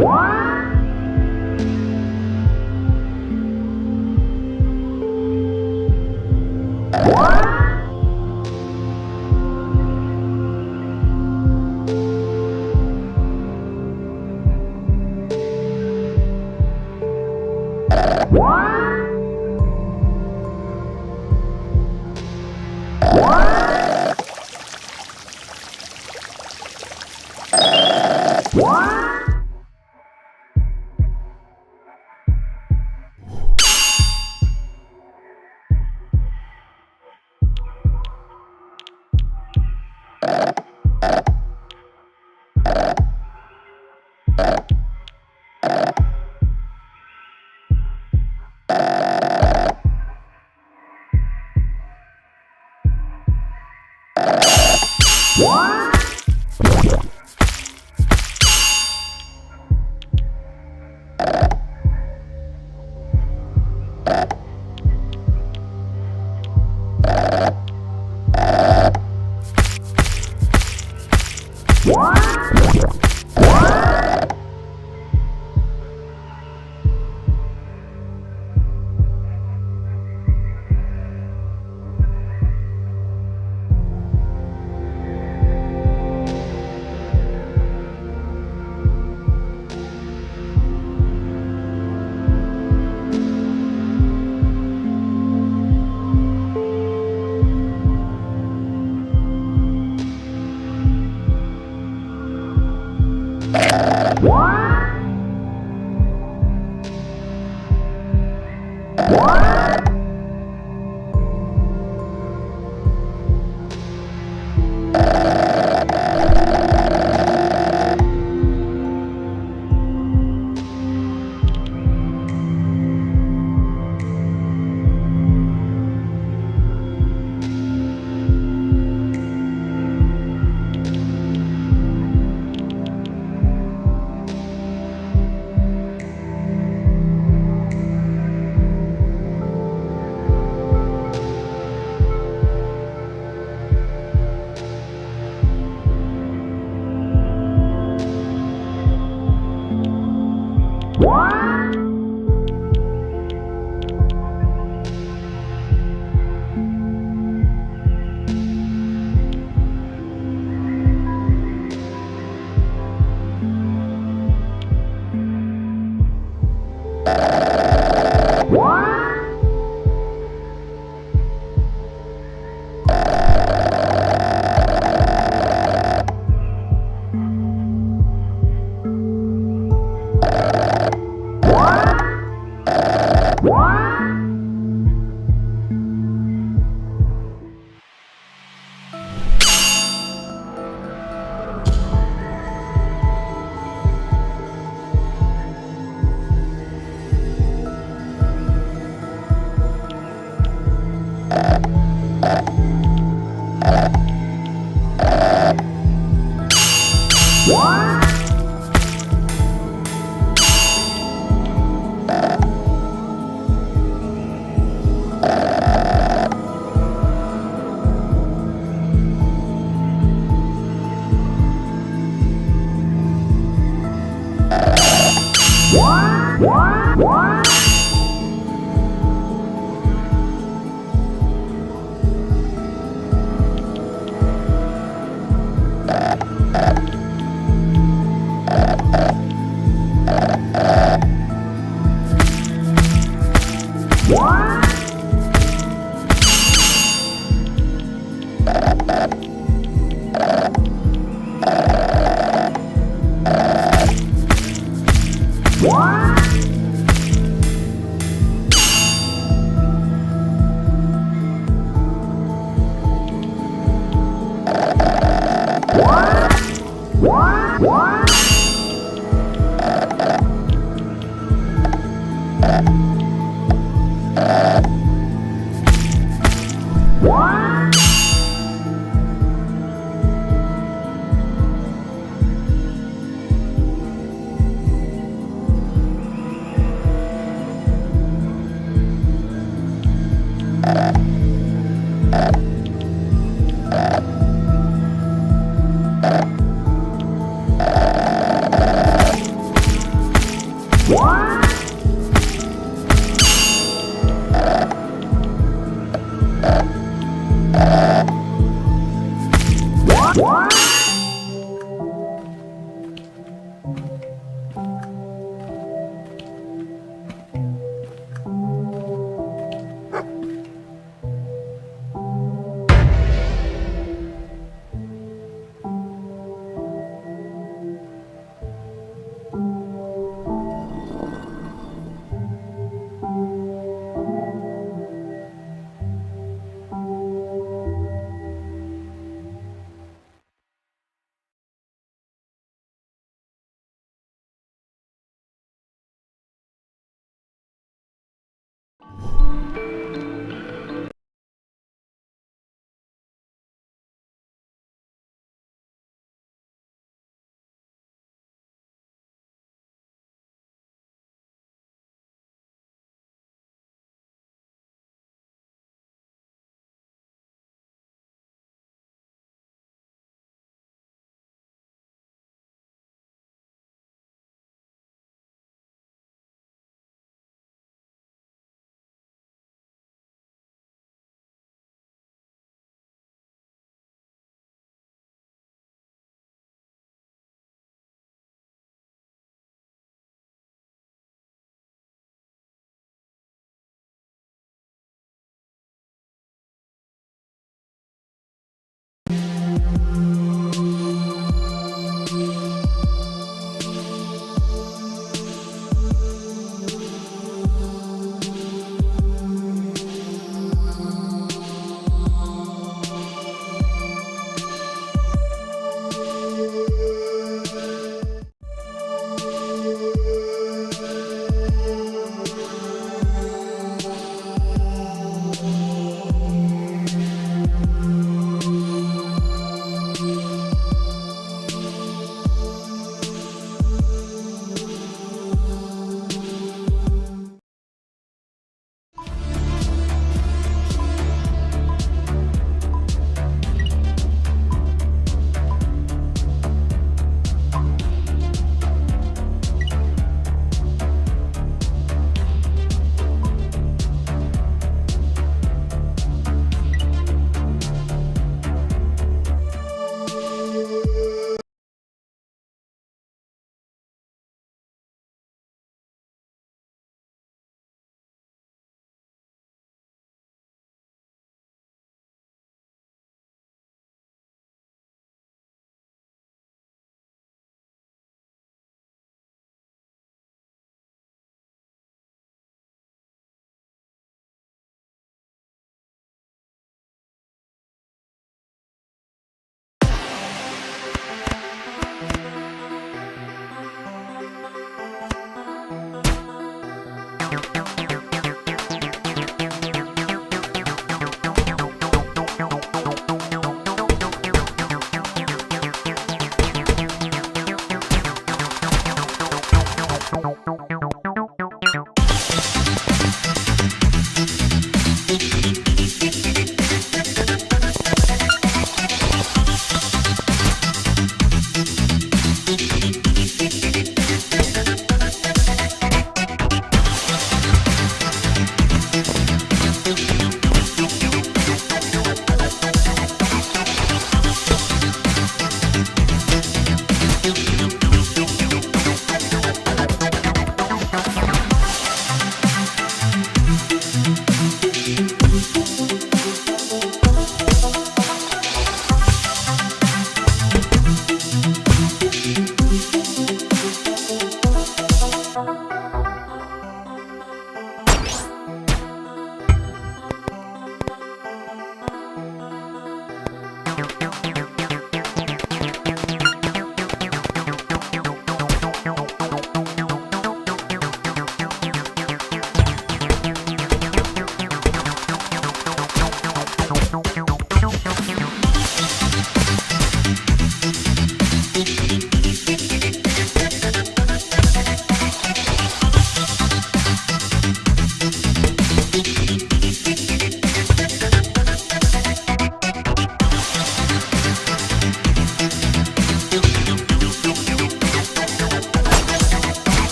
What?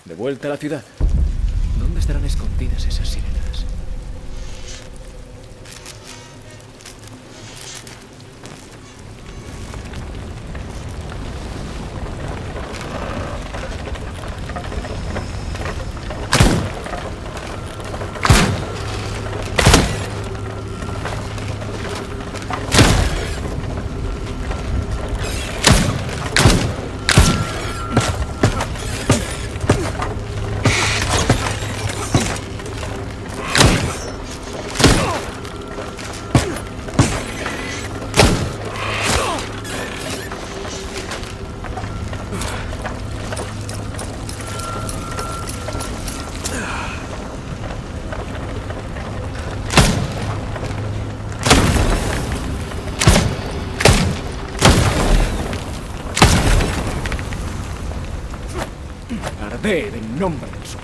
De vuelta a la ciudad. ¿Dónde estarán escondidas esas sirenas? Arder en nombre del sol.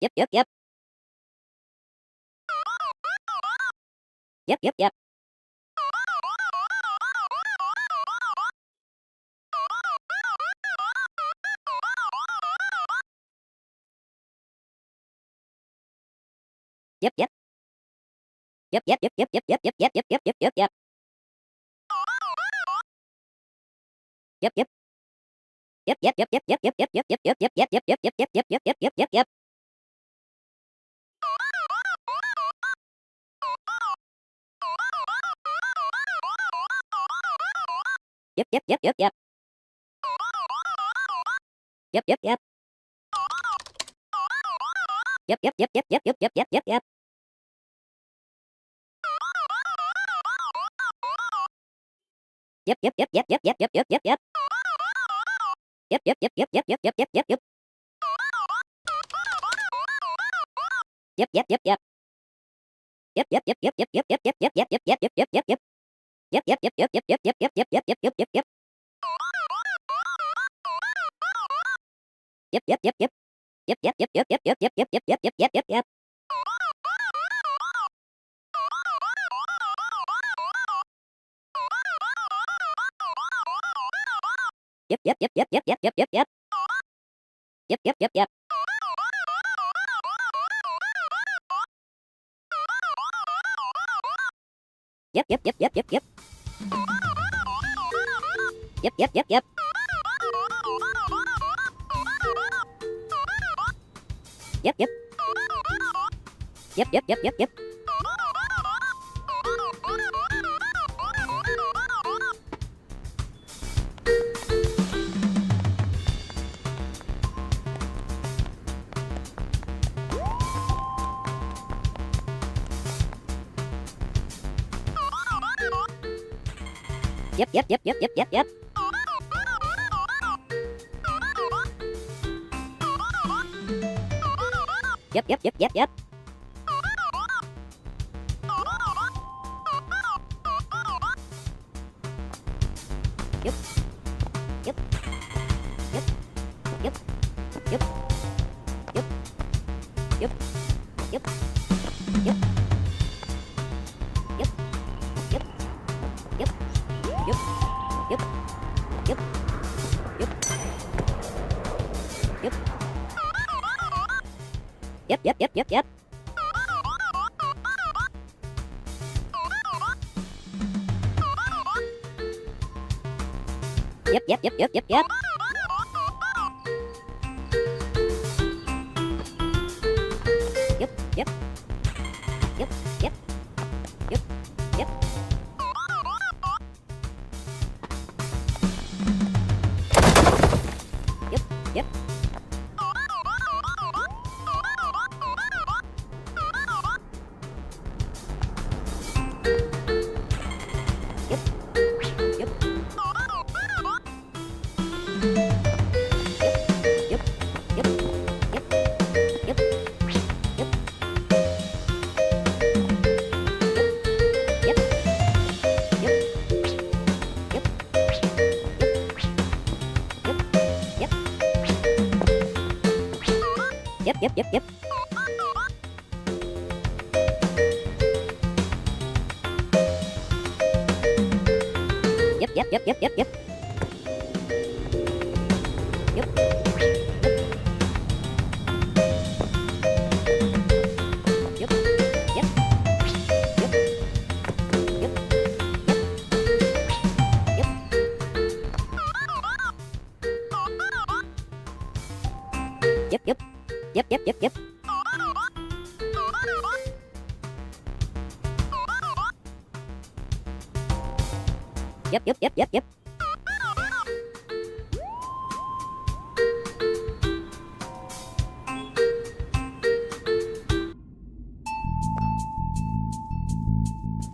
Yep, yep, yep. Yep, yep, yep. Yep, yep. Yep, yep, yep, yep, yep, yep, yep, yep, yep, yep, yep, yep. Yep, yep. Yep, yep, yep, yep, yep, yep, yep, yep, yep, yep, yep, yep, yep, yep, yep, yep, yep, yep, yep, yep. Yep, yep, yep, yep, yep. Yep, yep, yep. Yep, yep, yep, yep, yep, yep, yep, yep, yep, yep. Yep, yep, yep, yep, yep, yep, yep, yep, yep, yep. Yep, yep, yep, yep, yep, yep, yep, yep, yep, yep. Yep, yep, yep, yep. Yep, yep, yep, yep, yep, yep, yep, yep, yep, yep, yep, yep, yep, yep, yep. Yep, yep, yep, yep, yep, yep, yep, yep, yep, yep, yep, yep, yep. Yep, yep, yep, yep. Yep, yep, yep, yep, yep, yep, yep, yep, yep, yep, yep, yep, yep. Yep, yep, yep, yep, yep, yep, yep, yep, yep. Yep, yep, yep, yep. Yep, yep, yep, yep, yep, yep. Yep, yep, yep, yep. Yep, yep. Yep, yep, yep, yep, yep. Yep, yep, yep, yep, yep, yep, yep. Yep, yep, yep, yep, yep. Yep. Yep. Yep. Yep. Yep. Yep. Yep. Yep. Yep. Yep. Yep. Yep. Yep. Yep. Yep. Yep. Yep. Yep, yep, yep, yep, yep. Yep, yep, yep, yep, yep, yep. Yep, yep. Yep, yep. Yep, yep. Yep, yep. Yep, yep. Yep, yep, yep, yep, yep, yep, yep, yep, yep, yep, yep, yep. Yep, yep, yep, yep, yep, yep. Yep. Yep. Yep. Yep. Yep. Yep. Yep. Yep. Yep, yep, yep, yep. Yep, yep, yep, yep, yep.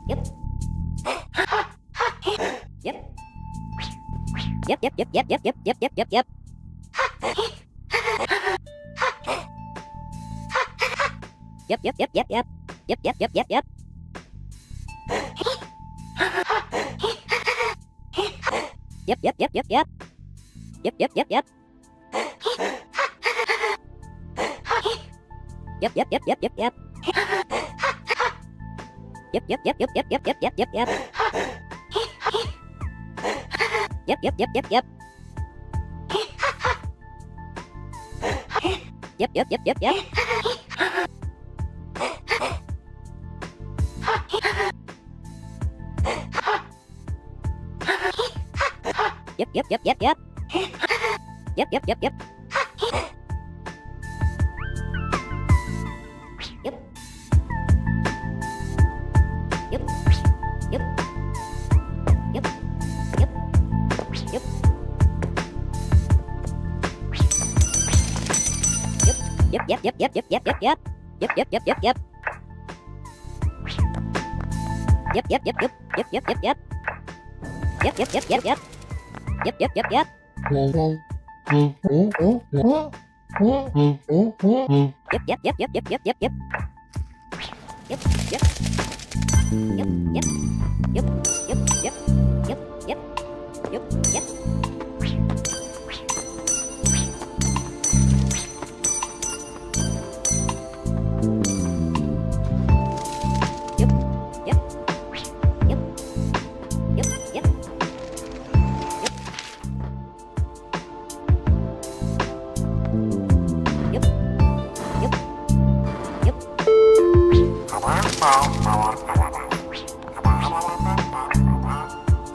Yep. Yep. Yep, yep, yep, yep, yep, yep, yep, yep, yep, yep. Yep, yep, yep, yep, yep. Yep, yep, yep, yep, yep. Yep, yep, yep, yep, yep. Yep, yep, yep, yep. Yep, yep, yep, yep, yep, yep. Yep, yep, yep, yep, yep, yep, yep, yep, yep, yep. Yep, yep, yep, yep, yep. Yep, yep, yep, yep, yep. Yep, yep, yep, yep, yep. Yep, yep, yep, yep. Yep. Yep. Yep. Yep. Yep. Yep. Yep, yep, yep, yep, yep, yep, yep, yep. Yep, yep, yep, yep, yep. Yep, yep, yep, yep, yep, yep, yep, yep. Yep, yep, yep, yep, yep. Yep, yep, yep, yep. Yep, yep, yep, yep, yep, yep, yep, yep. Yep, yep. Yep, yep. Yep, yep, yep. Yep, yep.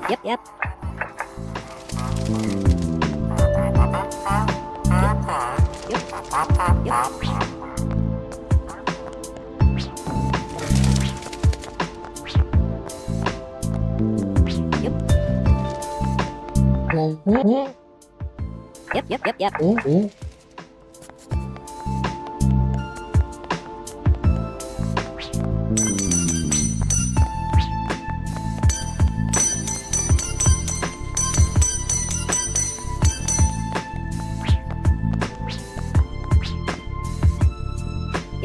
Yep, yep. Yep, yep. Yep, yep, yep, yep.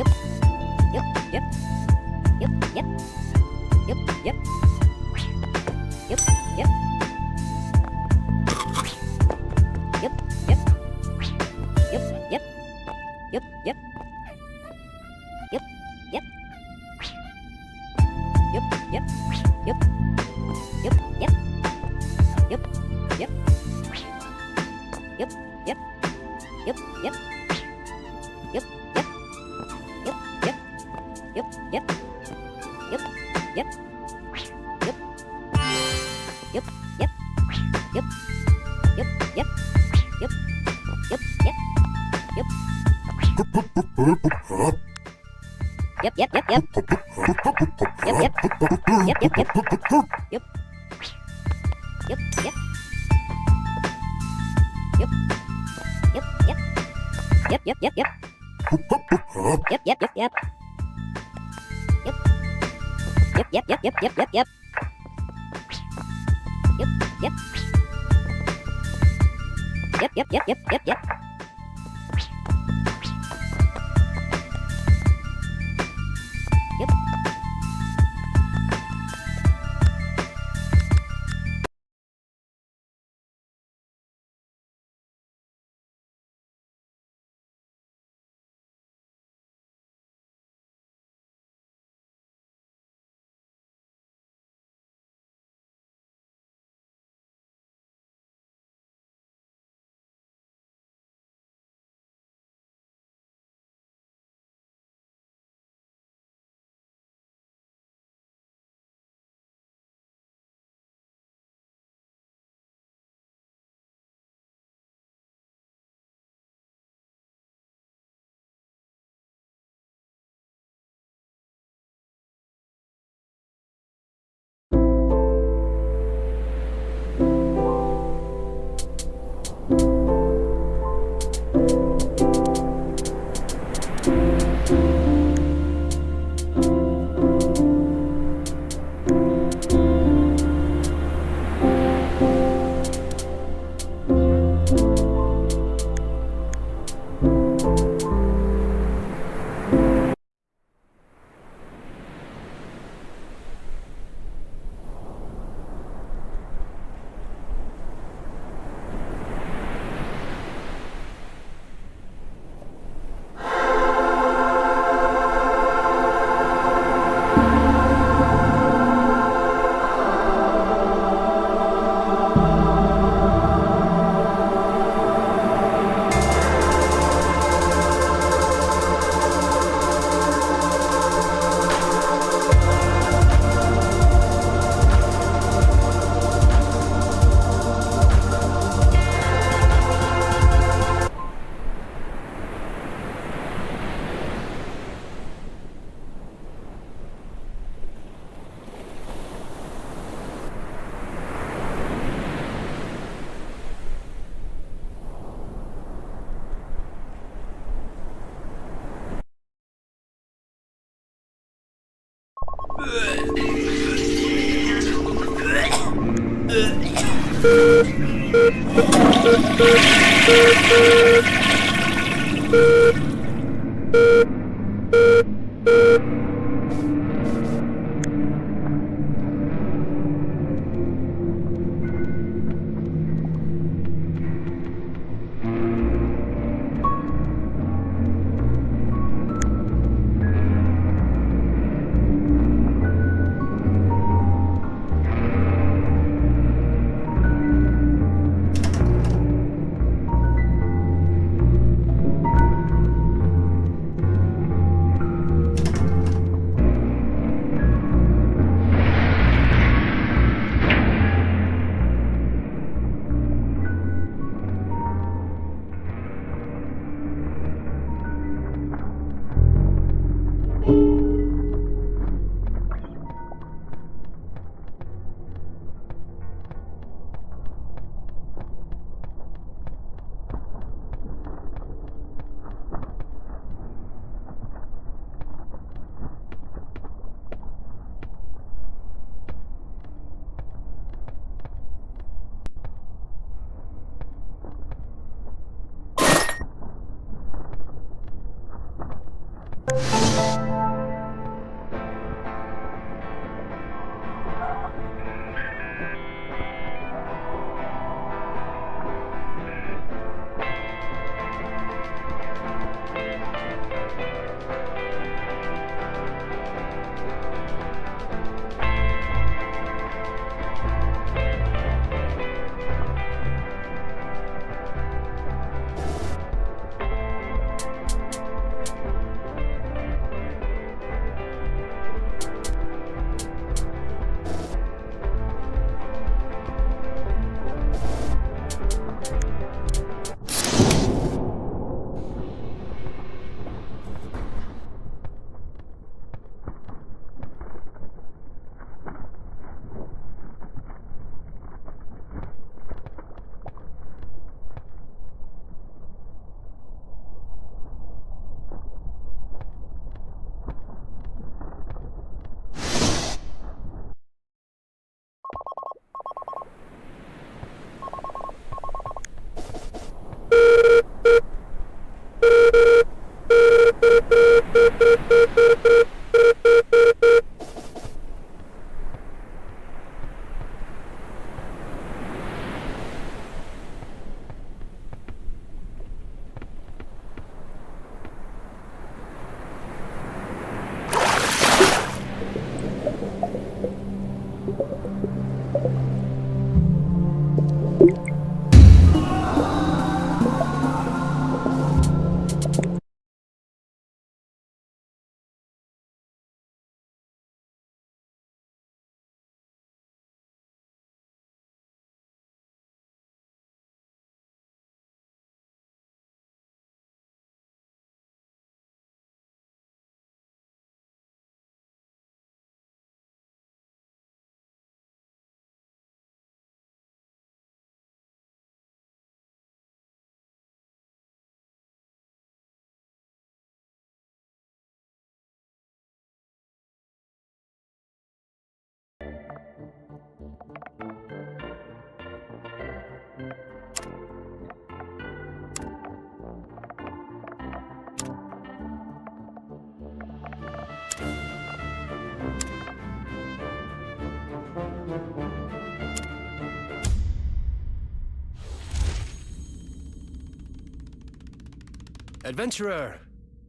Adventurer!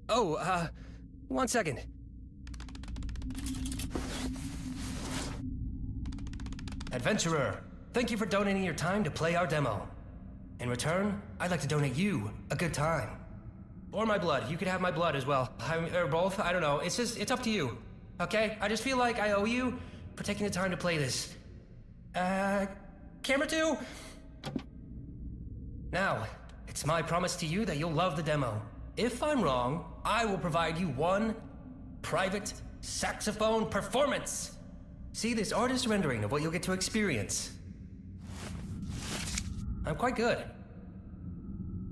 Oh, 1 second. Adventurer, thank you for donating your time to play our demo. In return, I'd like to donate you a good time. Or my blood. You could have my blood as well. Or both. I don't know. It's up to you. Okay? I just feel like I owe you for taking the time to play this. Camera 2? Now, it's my promise to you that you'll love the demo. If I'm wrong, I will provide you one private saxophone performance. See this artist rendering of what you'll get to experience. I'm quite good.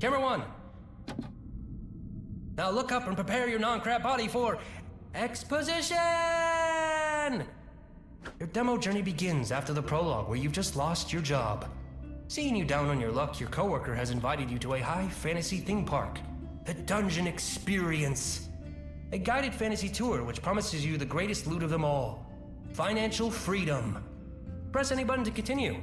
Camera 1. Now look up and prepare your non-crap body for exposition! Your demo journey begins after the prologue where you've just lost your job. Seeing you down on your luck, your coworker has invited you to a high fantasy theme park, the Dungeon Experience. A guided fantasy tour which promises you the greatest loot of them all, financial freedom. Press any button to continue.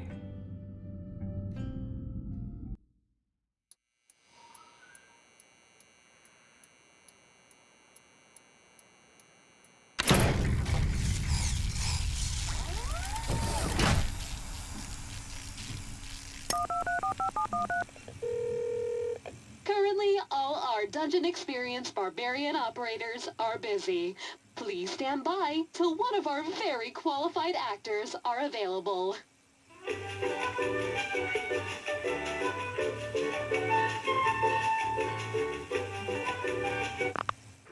Currently, all our Dungeon Experience Barbarian operators are busy. Please stand by till one of our very qualified actors are available.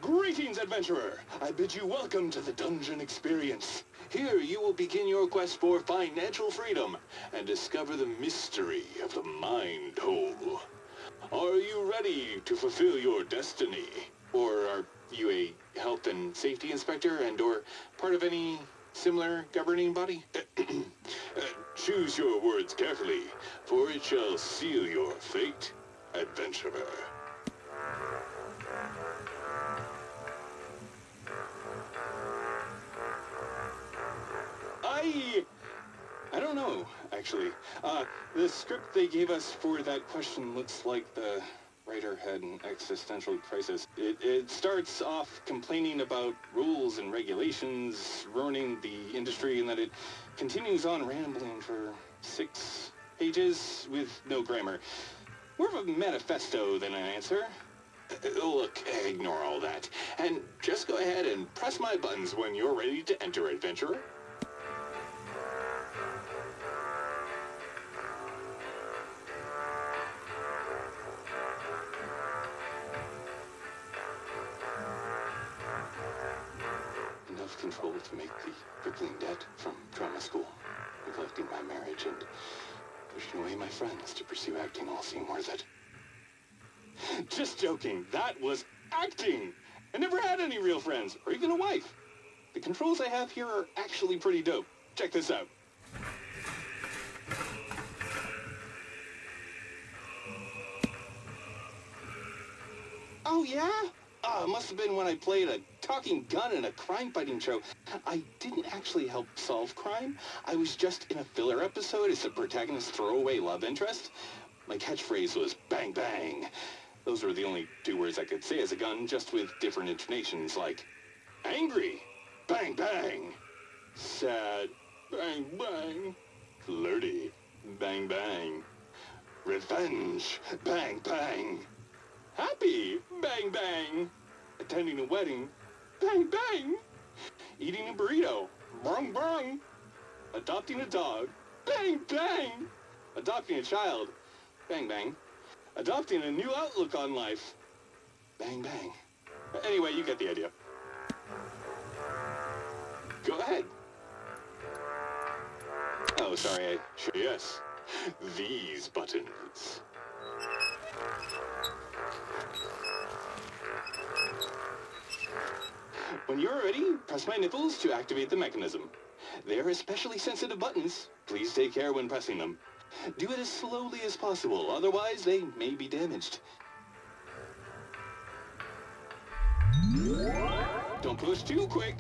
Greetings, adventurer! I bid you welcome to the Dungeon Experience. Here you will begin your quest for financial freedom and discover the mystery of the mind hole. Are you ready to fulfill your destiny? Or are you a health and safety inspector and/or part of any similar governing body? Choose your words carefully, for it shall seal your fate, adventurer. I don't know, actually. The script they gave us for that question looks like the writer had an existential crisis. It starts off complaining about rules and regulations ruining the industry, and that it continues on rambling for 6 pages with no grammar. More of a manifesto than an answer. Look, ignore all that, and just go ahead and press my buttons when you're ready to enter, adventurer. Enough control to make the crippling debt from drama school, neglecting my marriage, and pushing away my friends to pursue acting all seem worth it. Just joking, that was acting! I never had any real friends, or even a wife. The controls I have here are actually pretty dope. Check this out. Oh yeah? Must have been when I played a talking gun in a crime-fighting show. I didn't actually help solve crime. I was just in a filler episode as the protagonist's throwaway love interest. My catchphrase was bang bang. Those were the only 2 words I could say as a gun, just with different intonations, like angry, bang bang, sad, bang bang, flirty, bang bang, revenge, bang bang, happy, bang bang, attending a wedding, bang bang, eating a burrito, brung brung, adopting a dog, bang bang, adopting a child, bang bang, adopting a new outlook on life, bang bang. Anyway, you get the idea. Go ahead. Oh, sorry, yes. These buttons. When you're ready, press my nipples to activate the mechanism. They're especially sensitive buttons. Please take care when pressing them. Do it as slowly as possible, otherwise they may be damaged. Don't push too quick.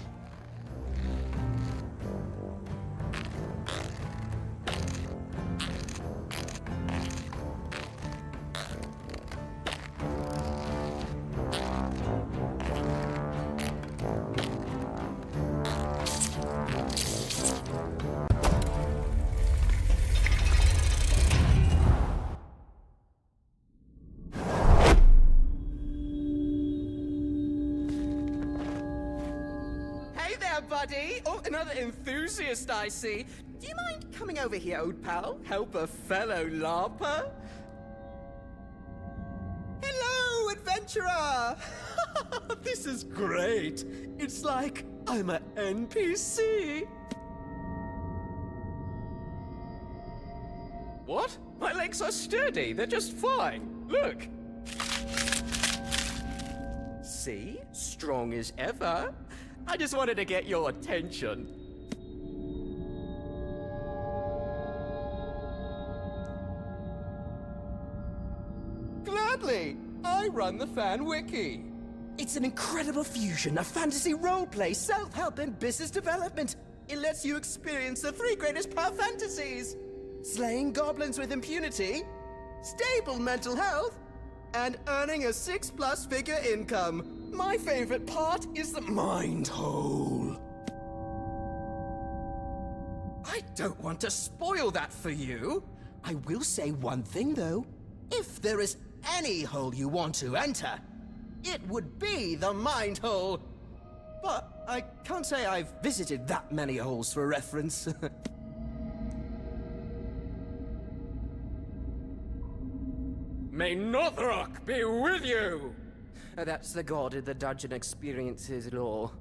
Buddy! Oh, another enthusiast, I see. Do you mind coming over here, old pal? Help a fellow LARPer? Hello, adventurer! This is great. It's like I'm an NPC. What? My legs are sturdy. They're just fine. Look. See? Strong as ever. I just wanted to get your attention. Gladly! I run the Fan Wiki. It's an incredible fusion of fantasy roleplay, self-help, and business development. It lets you experience the 3 greatest power fantasies. Slaying goblins with impunity, stable mental health, and earning a 6+ figure income. My favorite part is the mind hole. I don't want to spoil that for you. I will say one thing, though. If there is any hole you want to enter, it would be the mind hole. But I can't say I've visited that many holes for reference. May Northrok be with you! That's the god of the dungeon experiences law.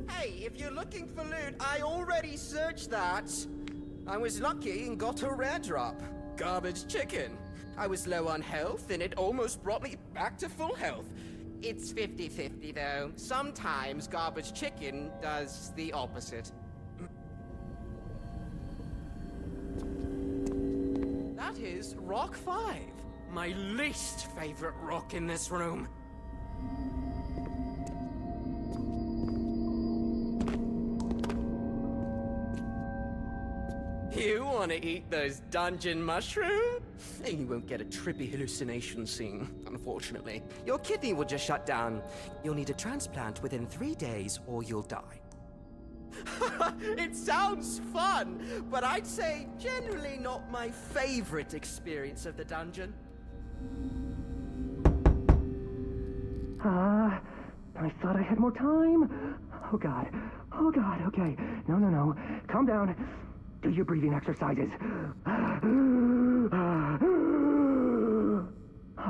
Hey, if you're looking for loot, I already searched that. I was lucky and got a rare drop. Garbage chicken. I was low on health, and it almost brought me back to full health. It's 50-50, though. Sometimes garbage chicken does the opposite. That is Rock 5, my least favorite rock in this room. You want to eat those dungeon mushrooms? You won't get a trippy hallucination scene, unfortunately. Your kidney will just shut down. You'll need a transplant within 3 days or you'll die. It sounds fun, but I'd say generally not my favorite experience of the dungeon. I thought I had more time. Oh god, okay. No. Calm down. Do your breathing exercises.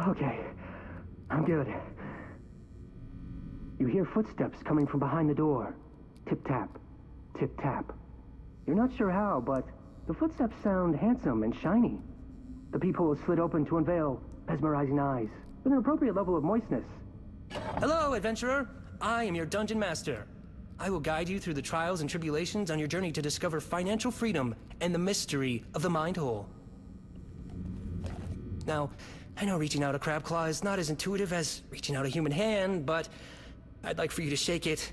Okay, I'm good. You hear footsteps coming from behind the door. Tip-tap, tip-tap. You're not sure how, but the footsteps sound handsome and shiny. The peephole is slid open to unveil mesmerizing eyes with an appropriate level of moistness. Hello, adventurer. I am your dungeon master. I will guide you through the trials and tribulations on your journey to discover financial freedom and the mystery of the mind hole. Now, I know reaching out a crab claw is not as intuitive as reaching out a human hand, but I'd like for you to shake it.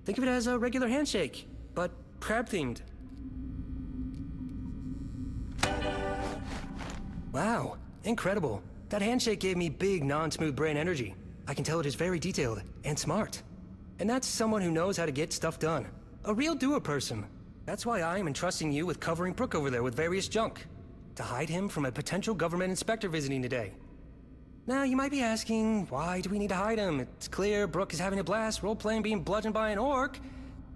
Think of it as a regular handshake, but crab-themed. Wow, incredible. That handshake gave me big, non-smooth brain energy. I can tell it is very detailed and smart. And that's someone who knows how to get stuff done. A real doer person. That's why I am entrusting you with covering Brook over there with various junk. To hide him from a potential government inspector visiting today. Now, you might be asking, why do we need to hide him? It's clear Brook is having a blast role-playing being bludgeoned by an orc.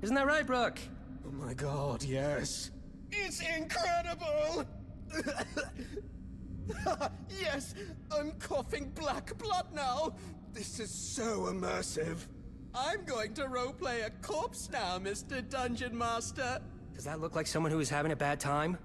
Isn't that right, Brook? Oh my god, yes. It's incredible! Yes, I'm coughing black blood now. This is so immersive. I'm going to roleplay a corpse now, Mr. Dungeon Master. Does that look like someone who is having a bad time?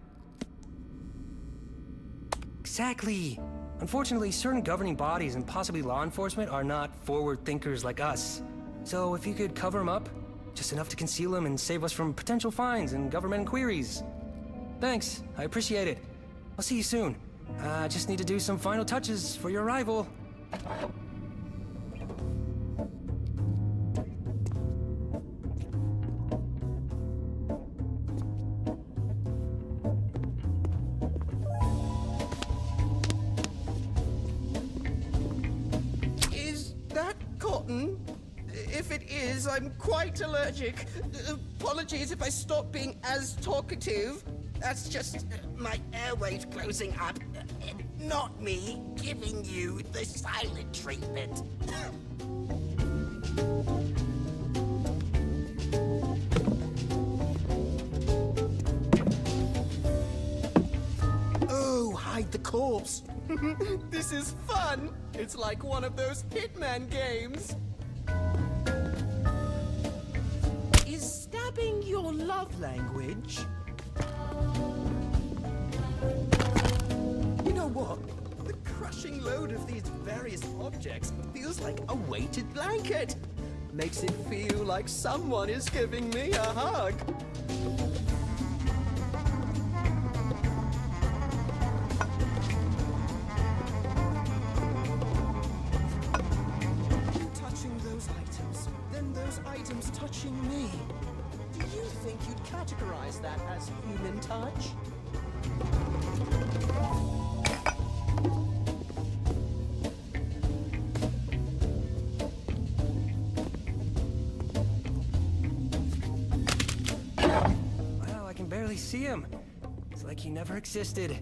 Exactly. Unfortunately, certain governing bodies and possibly law enforcement are not forward thinkers like us. So if you could cover them up, just enough to conceal them and save us from potential fines and government inquiries. Thanks, I appreciate it. I'll see you soon. I just need to do some final touches for your arrival. Is that cotton? If it is, I'm quite allergic. Apologies if I stop being as talkative. That's just my airways closing up, not me giving you the silent treatment. Oh, hide the corpse. This is fun. It's like one of those Hitman games. Is stabbing your love language? You know what? The crushing load of these various objects feels like a weighted blanket. Makes it feel like someone is giving me a hug. Touching those items, then those items touching me. Do you think you'd categorize that as human touch? Wow, I can barely see him. It's like he never existed.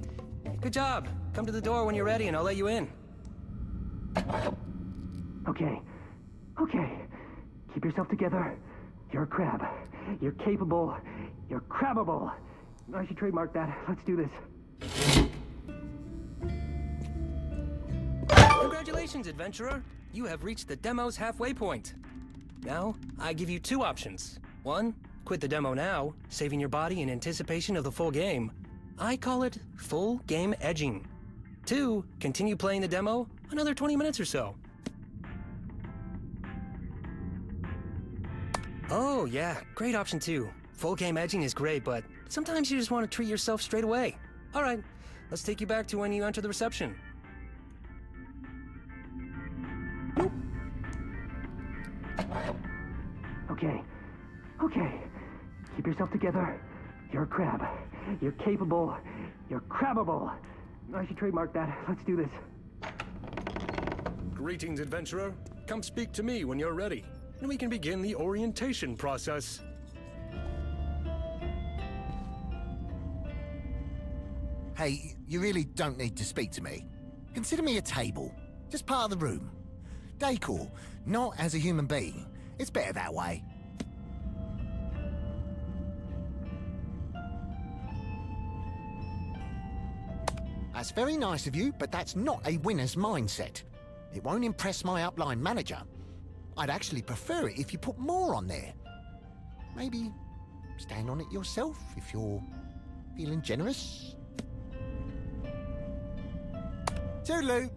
Good job. Come to the door when you're ready and I'll let you in. Okay. Okay. Keep yourself together. You're a crab. You're capable. You're crabbable. I should trademark that. Let's do this. Congratulations, adventurer. You have reached the demo's halfway point. Now, I give you two options. One, quit the demo now, saving your body in anticipation of the full game. I call it full game edging. Two, continue playing the demo another 20 minutes or so. Oh, yeah, great option too. Full game edging is great, but sometimes you just want to treat yourself straight away. All right, let's take you back to when you enter the reception. Okay. Okay. Keep yourself together. You're a crab. You're capable. You're crabbable. I should trademark that. Let's do this. Greetings, adventurer. Come speak to me when you're ready, and we can begin the orientation process. Hey, you really don't need to speak to me. Consider me a table, just part of the room. Decor, not as a human being. It's better that way. That's very nice of you, but that's not a winner's mindset. It won't impress my upline manager. I'd actually prefer it if you put more on there. Maybe stand on it yourself if you're feeling generous. Toodaloo.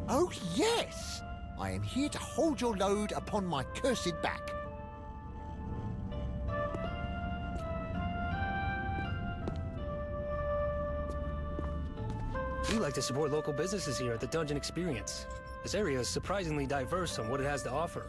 Oh, yes! I am here to hold your load upon my cursed back. We like to support local businesses here at the Dungeon Experience. This area is surprisingly diverse on what it has to offer.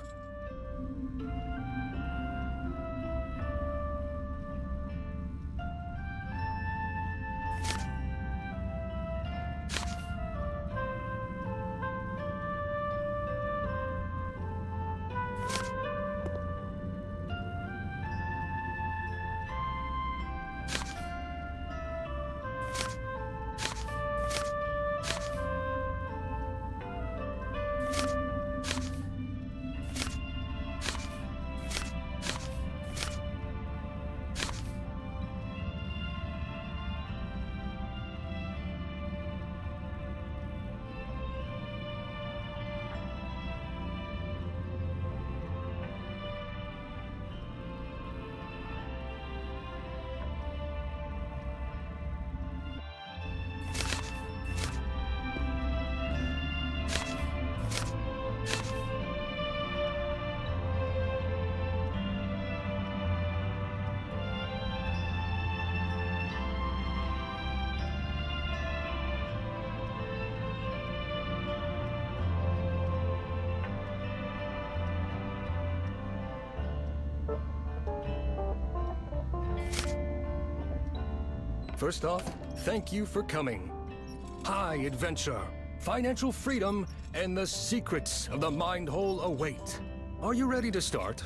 First off, thank you for coming. High adventure, financial freedom, and the secrets of the mind hole await. Are you ready to start?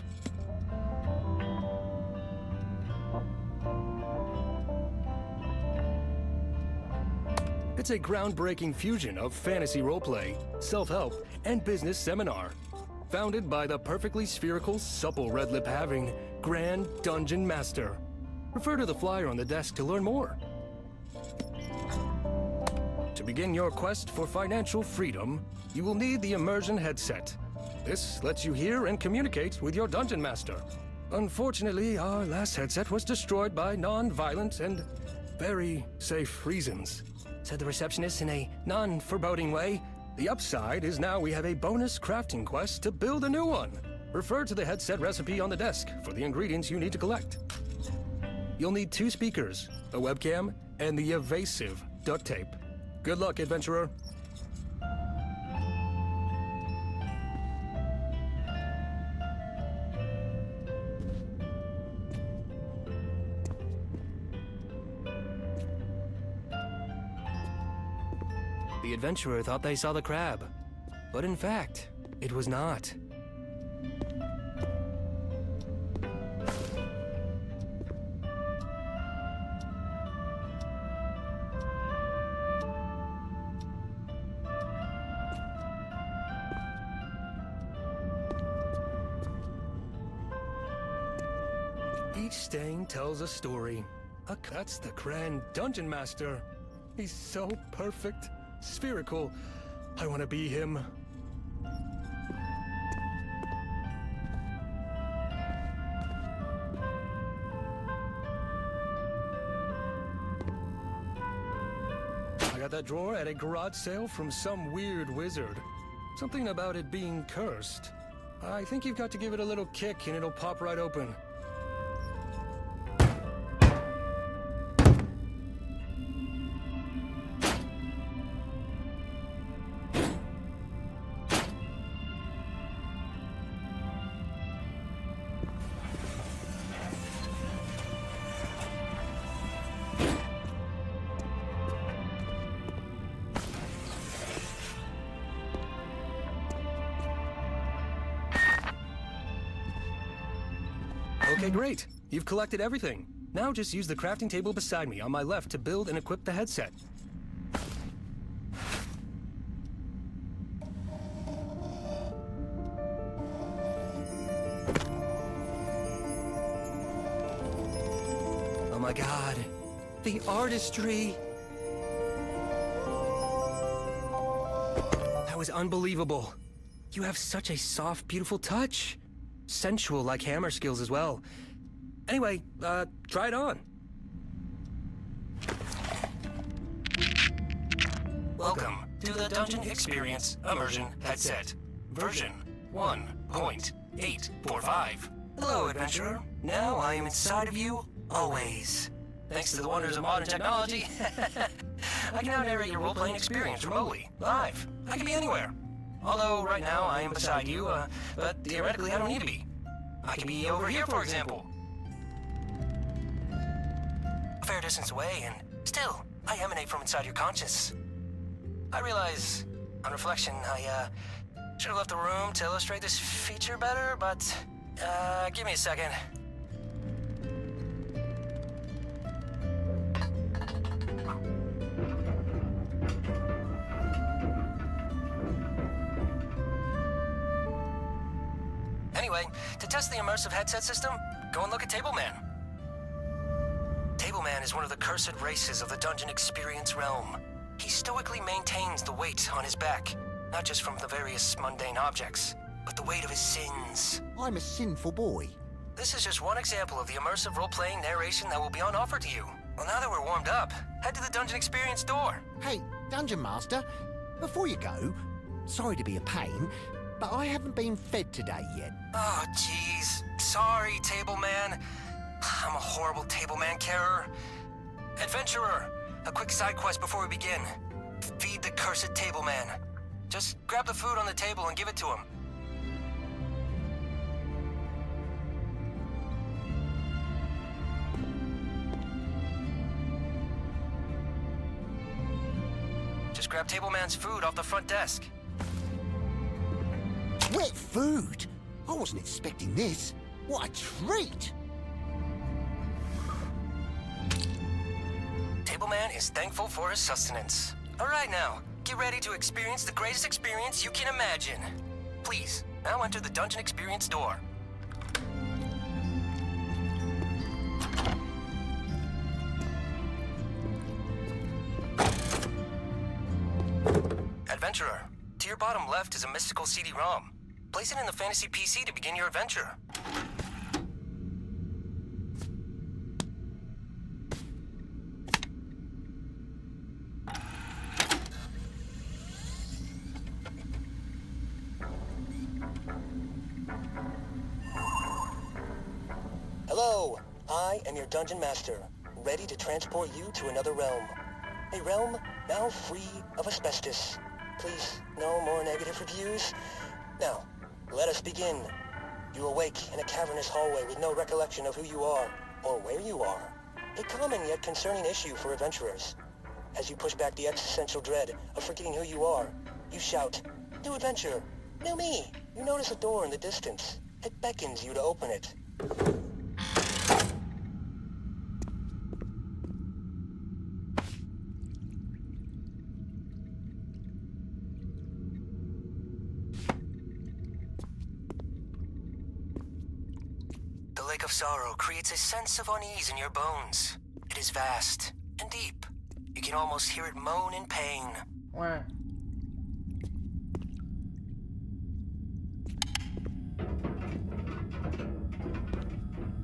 It's a groundbreaking fusion of fantasy roleplay, self-help, and business seminar. Founded by the perfectly spherical, supple red lip-having Grand Dungeon Master. Refer to the flyer on the desk to learn more. To begin your quest for financial freedom, you will need the immersion headset. This lets you hear and communicate with your dungeon master. Unfortunately, our last headset was destroyed by non-violent and very safe reasons, said the receptionist in a non-foreboding way. The upside is now we have a bonus crafting quest to build a new one. Refer to the headset recipe on the desk for the ingredients you need to collect. You'll need 2 speakers, a webcam, and the evasive duct tape. Good luck, adventurer. The adventurer thought they saw the crab, but in fact, it was not. Each stain tells a story. That's the Grand Dungeon Master. He's so perfect. Spherical. I want to be him. I got that drawer at a garage sale from some weird wizard. Something about it being cursed. I think you've got to give it a little kick and it'll pop right open. Okay, great. You've collected everything. Now just use the crafting table beside me on my left to build and equip the headset. Oh my god. The artistry! That was unbelievable. You have such a soft, beautiful touch. Sensual like hammer skills as well. Anyway, try it on. Welcome to the Dungeon Experience Immersion Headset, version 1.845. Hello, adventurer. Now I am inside of you, always. Thanks to the wonders of modern technology, I can now narrate your role-playing experience remotely, live. I can be anywhere. Although, right now, I am beside you, but theoretically, I don't need to be. I can be over here, for example. A fair distance away, and still, I emanate from inside your conscious. I realize, on reflection, I, should have left the room to illustrate this feature better, but, give me a second. Anyway, to test the immersive headset system, go and look at Tableman. Tableman is one of the cursed races of the dungeon experience realm. He stoically maintains the weight on his back, not just from the various mundane objects, but the weight of his sins. I'm a sinful boy. This is just one example of the immersive role-playing narration that will be on offer to you. Well, now that we're warmed up, head to the dungeon experience door. Hey, Dungeon Master, before you go, sorry to be a pain, but I haven't been fed today yet. Oh, jeez. Sorry, Tableman. I'm a horrible Tableman carer. Adventurer, a quick side quest before we begin. Feed the cursed Tableman. Just grab the food on the table and give it to him. grab Table Man's food off the front desk. Wet food? I wasn't expecting this. What a treat! Table Man is thankful for his sustenance. All right now, get ready to experience the greatest experience you can imagine. Please, now enter the dungeon experience door. Adventurer, to your bottom left is a mystical CD-ROM. Place it in the fantasy PC to begin your adventure. Hello, I am your dungeon master, ready to transport you to another realm. A realm now free of asbestos. Please, no more negative reviews. Now, let us begin. You awake in a cavernous hallway with no recollection of who you are, or where you are. A common yet concerning issue for adventurers. As you push back the existential dread of forgetting who you are, you shout, "New adventure! New me!" You notice a door in the distance. It beckons you to open it. The Lake of Sorrow creates a sense of unease in your bones. It is vast and deep. You can almost hear it moan in pain.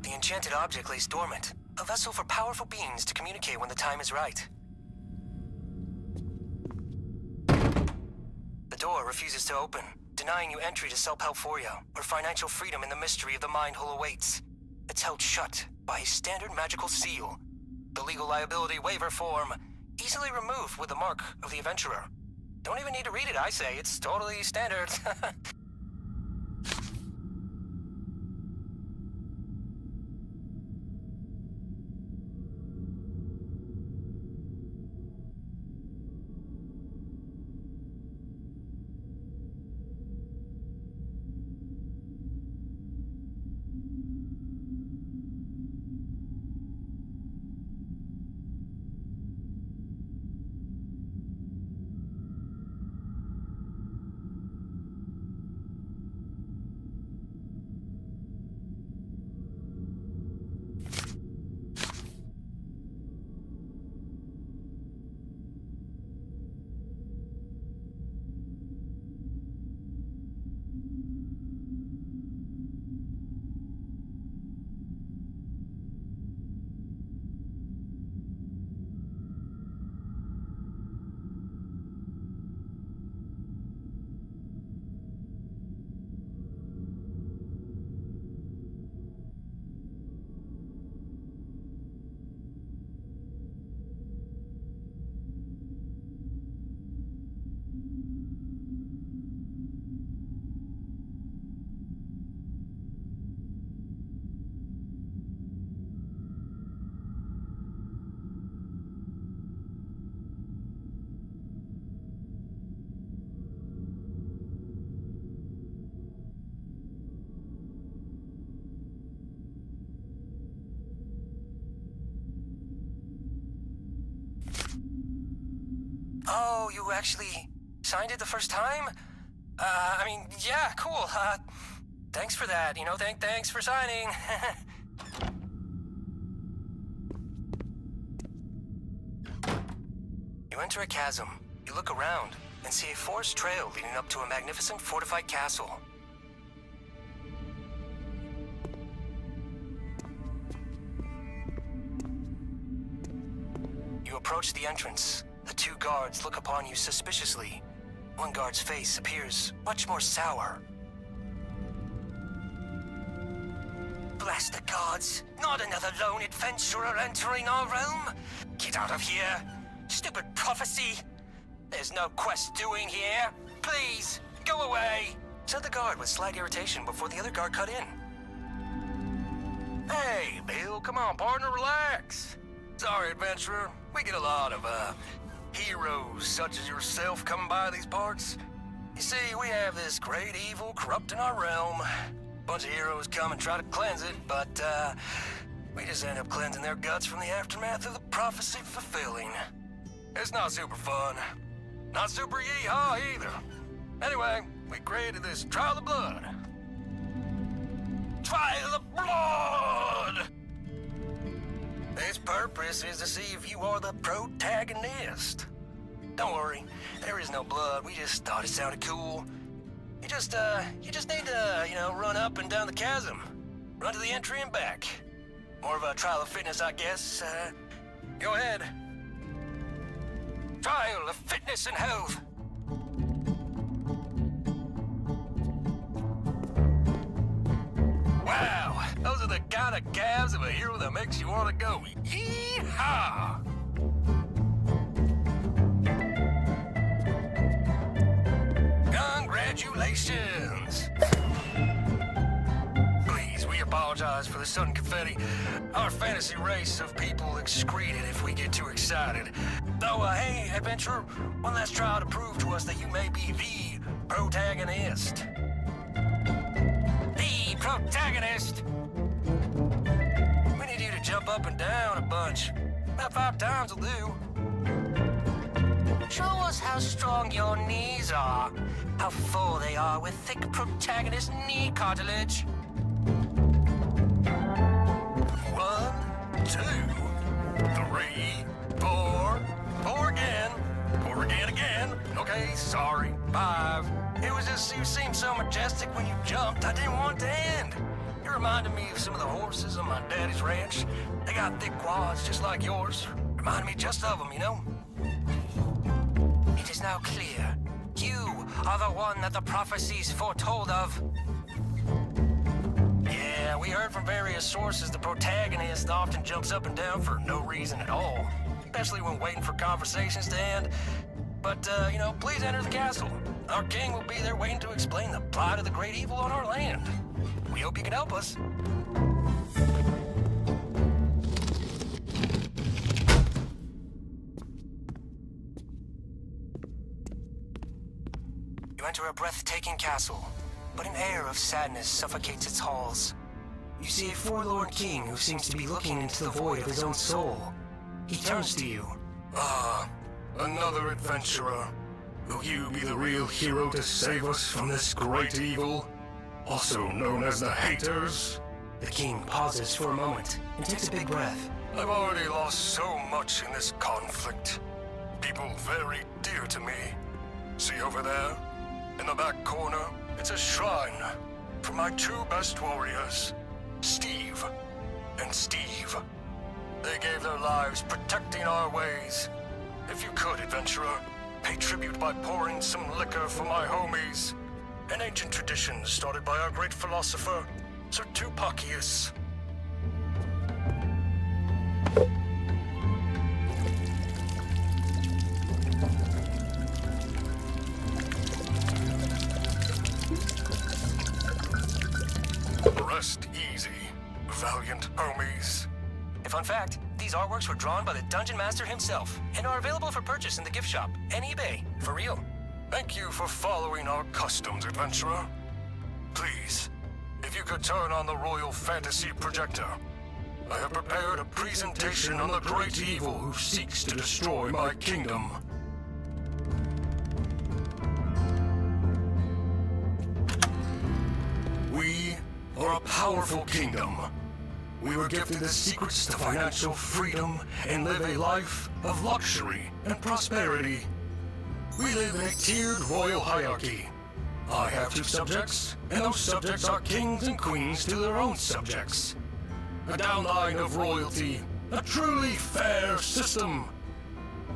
The enchanted object lays dormant, a vessel for powerful beings to communicate when the time is right. The door refuses to open, denying you entry to Self-Helphoria, where financial freedom in the mystery of the mind hole awaits. It's held shut by a standard magical seal. The legal liability waiver form, easily removed with the mark of the adventurer. Don't even need to read it, I say. It's totally standard. Oh, you actually signed it the first time? Yeah, cool. Thanks for that. Thanks for signing. You enter a chasm. You look around and see a forest trail leading up to a magnificent fortified castle. You approach the entrance. The two guards look upon you suspiciously. One guard's face appears much more sour. Bless the gods! Not another lone adventurer entering our realm! Get out of here! Stupid prophecy! There's no quest doing here! Please, go away! Said the guard with slight irritation before the other guard cut in. Hey, Bill, come on, partner, relax. Sorry, adventurer. We get a lot of, heroes such as yourself coming by these parts? You see, we have this great evil corrupting our realm. Bunch of heroes come and try to cleanse it, but we just end up cleansing their guts from the aftermath of the prophecy fulfilling. It's not super fun. Not super yee-haw either. Anyway, we created this Trial of Blood. Trial of Blood! Its purpose is to see if you are the protagonist. Don't worry, there is no blood. We just thought it sounded cool. You just need to, run up and down the chasm. Run to the entry and back. More of a trial of fitness, I guess. Go ahead. Trial of fitness and health. Wow, those are the kind of calves of a hero that makes you want to go yee-haw! Congratulations! Please, we apologize for the sudden confetti. Our fantasy race of people excrete it if we get too excited. Though, hey, adventurer, one last trial to prove to us that you may be the protagonist. The protagonist! We need you to jump up and down a bunch. About 5 times will do. Show us how strong your knees are. How full they are with thick protagonist knee cartilage. 1, 2, 3, 4. Pour again. Pour again. Okay, sorry. 5. It was just, you seemed so majestic when you jumped, I didn't want it to end. You reminded me of some of the horses on my daddy's ranch. They got thick quads just like yours. Reminded me just of them, you know? It is now clear. You are the one that the prophecies foretold of. Yeah, we heard from various sources the protagonist often jumps up and down for no reason at all. Especially when waiting for conversations to end. But, please enter the castle. Our king will be there waiting to explain the plight of the great evil on our land. We hope you can help us. You enter a breathtaking castle, but an air of sadness suffocates its halls. You see a forlorn king who seems to be looking into the void of his own soul. He turns to you. Ah, another adventurer. Will you be the real hero to save us from this great evil, also known as the Haters? The king pauses for a moment and takes a big breath. I've already lost so much in this conflict. People very dear to me. See over there? In the back corner, it's a shrine for my 2 best warriors, Steve and Steve. They gave their lives protecting our ways. If you could, adventurer, pay tribute by pouring some liquor for my homies. An ancient tradition started by our great philosopher, Sir Tupacius. Rest easy, valiant homies. A fun fact, these artworks were drawn by the Dungeon Master himself and are available for purchase in the gift shop and eBay, for real. Thank you for following our customs, adventurer. Please, if you could turn on the Royal Fantasy Projector. I have prepared a presentation on the great evil who seeks to destroy my kingdom. We are a powerful kingdom. We were gifted the secrets to financial freedom and live a life of luxury and prosperity. We live in a tiered royal hierarchy. I have 2 subjects, and those subjects are kings and queens to their own subjects. A downline of royalty, a truly fair system.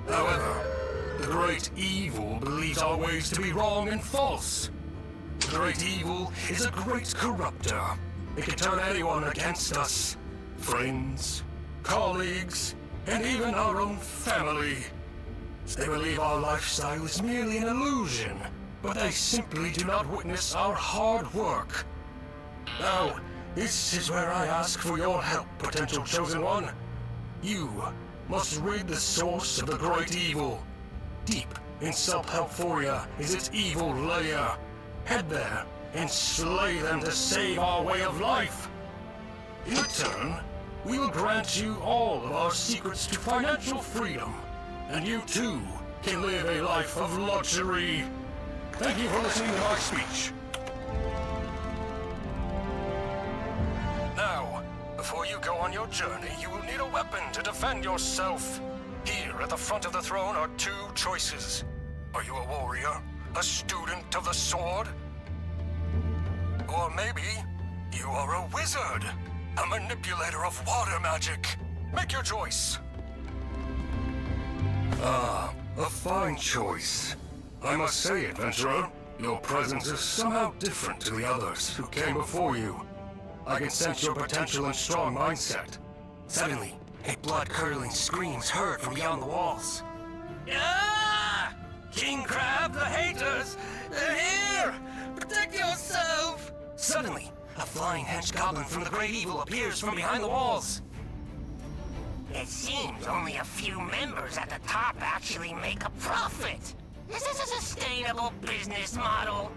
However, the great evil believes our ways to be wrong and false. The great evil is a great corrupter. It can turn anyone against us. Friends, colleagues, and even our own family. They believe our lifestyle is merely an illusion, but they simply do not witness our hard work. Now, this is where I ask for your help, potential chosen one. You must rid the source of the great evil Deep in Subhelphoria is its evil lair. Head there and slay them to save our way of life. In return, we will grant you all of our secrets to financial freedom, and you too can live a life of luxury. Thank you for listening to my speech. Now, before you go on your journey, you will need a weapon to defend yourself. Here at the front of the throne are two choices. Are you a warrior? A student of the sword? Or maybe you are a wizard, a manipulator of water magic. Make your choice. Ah, a fine choice. I must say, adventurer, your presence is somehow different to the others who came before you. I can sense your potential and strong mindset. Suddenly, a blood-curdling scream is heard from beyond the walls. Ah! King Crab, the haters! They're here! Protect yourself! Suddenly, a flying hench goblin from the Great Evil appears from behind the walls. It seems only a few members at the top actually make a profit. Is this a sustainable business model?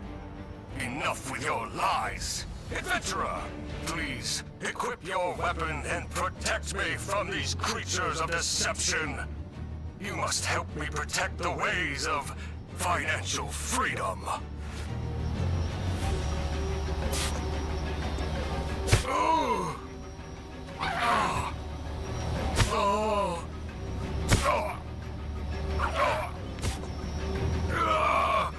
Enough with your lies! Adventurer, please, equip your weapon and protect me from these creatures of deception. You must help me protect the ways of financial freedom. Oh! Ah! Oh! Ah! Ah! Ah!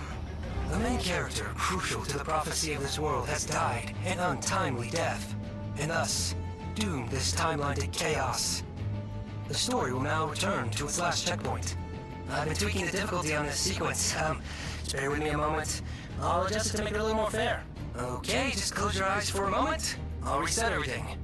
The main character, crucial to the prophecy of this world, has died an untimely death, and thus doomed this timeline to chaos. The story will now return to its last checkpoint. I've been tweaking the difficulty on this sequence. Just bear with me a moment. I'll adjust it to make it a little more fair. Okay, just close your eyes for a moment. I'll reset everything.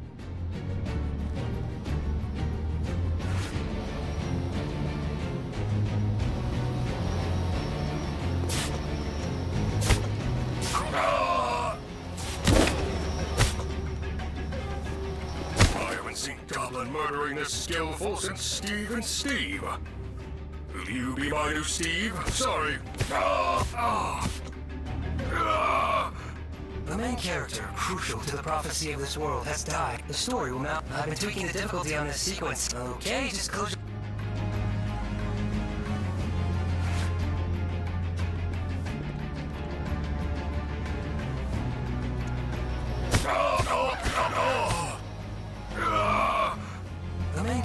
I haven't seen Goblin murdering this skillful since Steve and Steve. Will you be my new Steve? Sorry. The main character, crucial to the prophecy of this world, has died. The story will now... I've been tweaking the difficulty on this sequence. Okay, just close your... The main...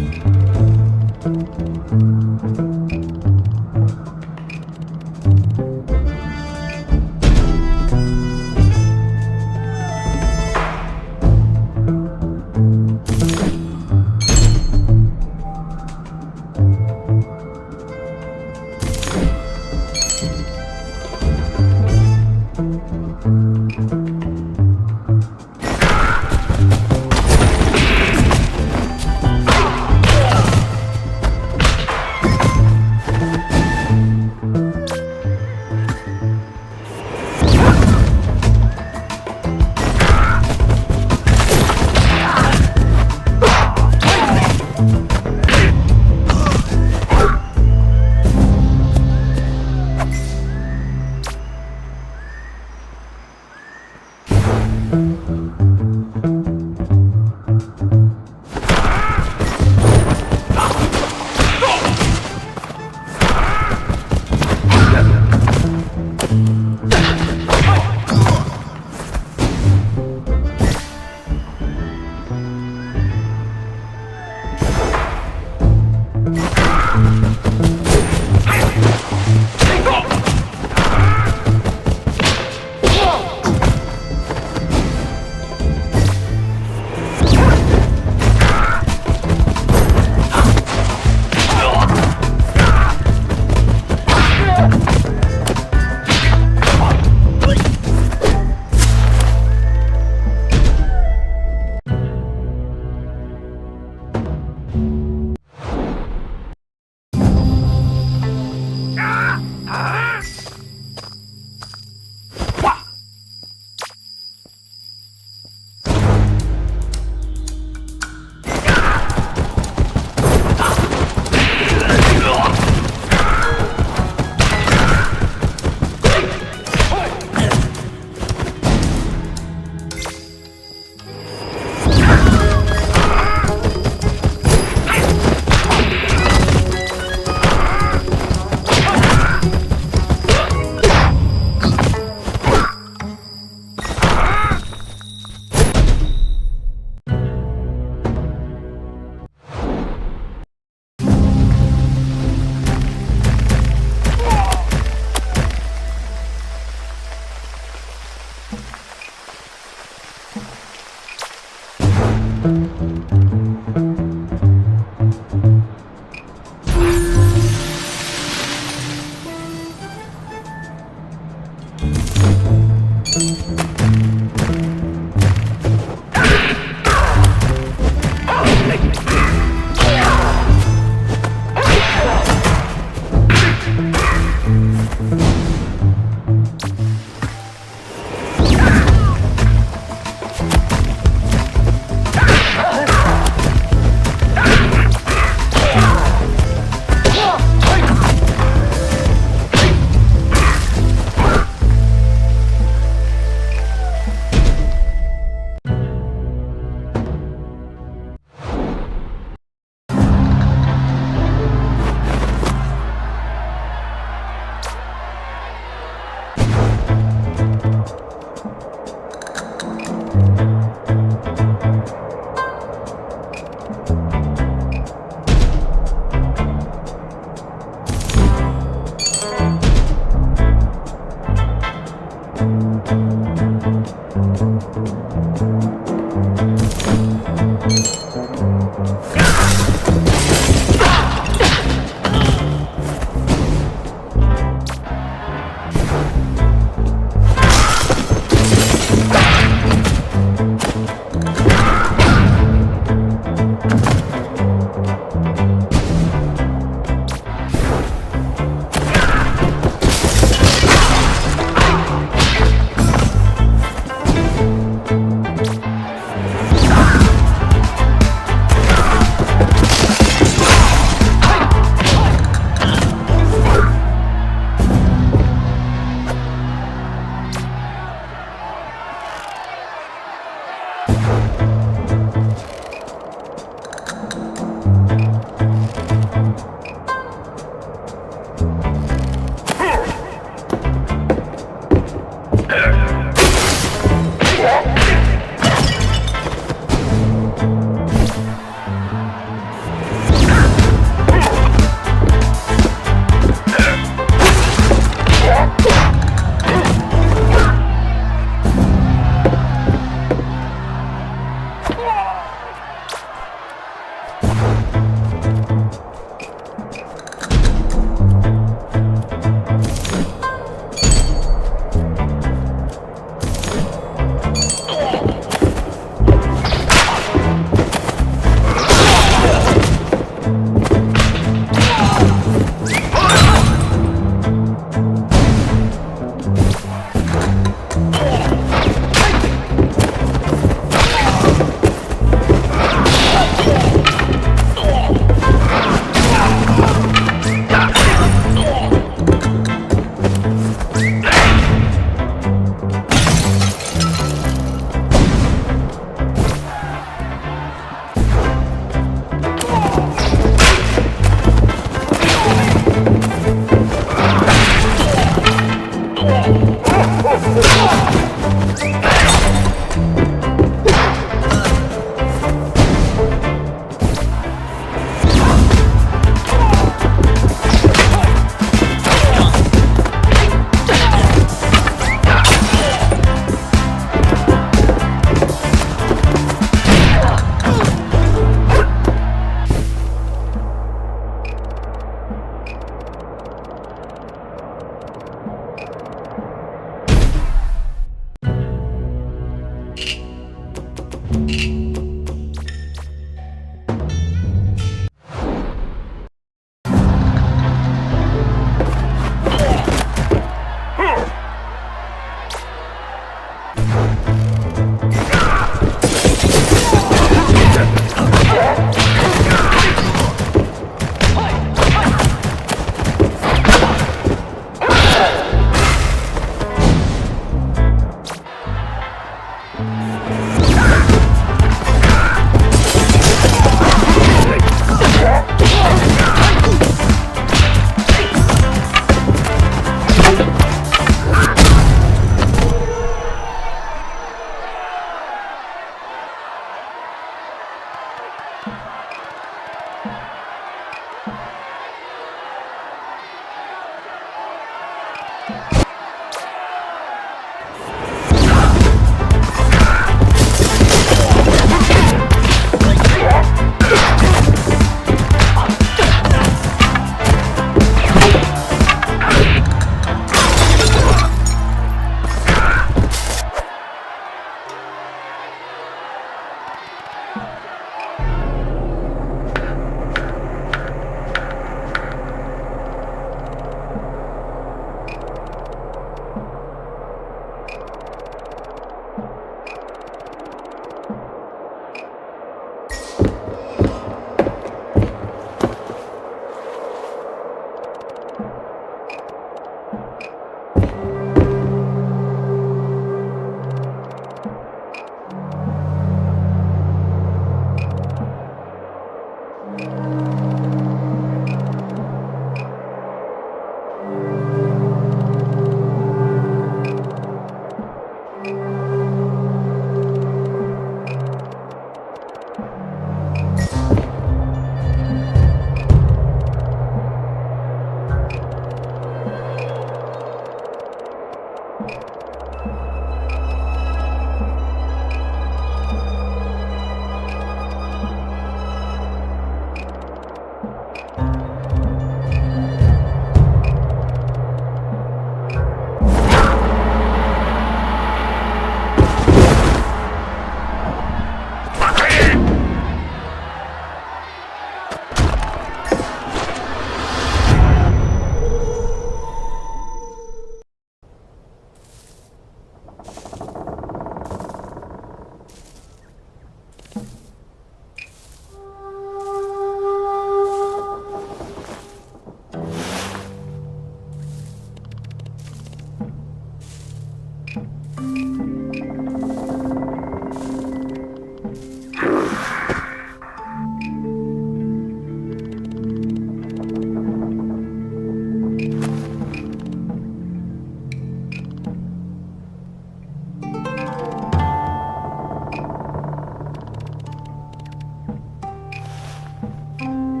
Oh!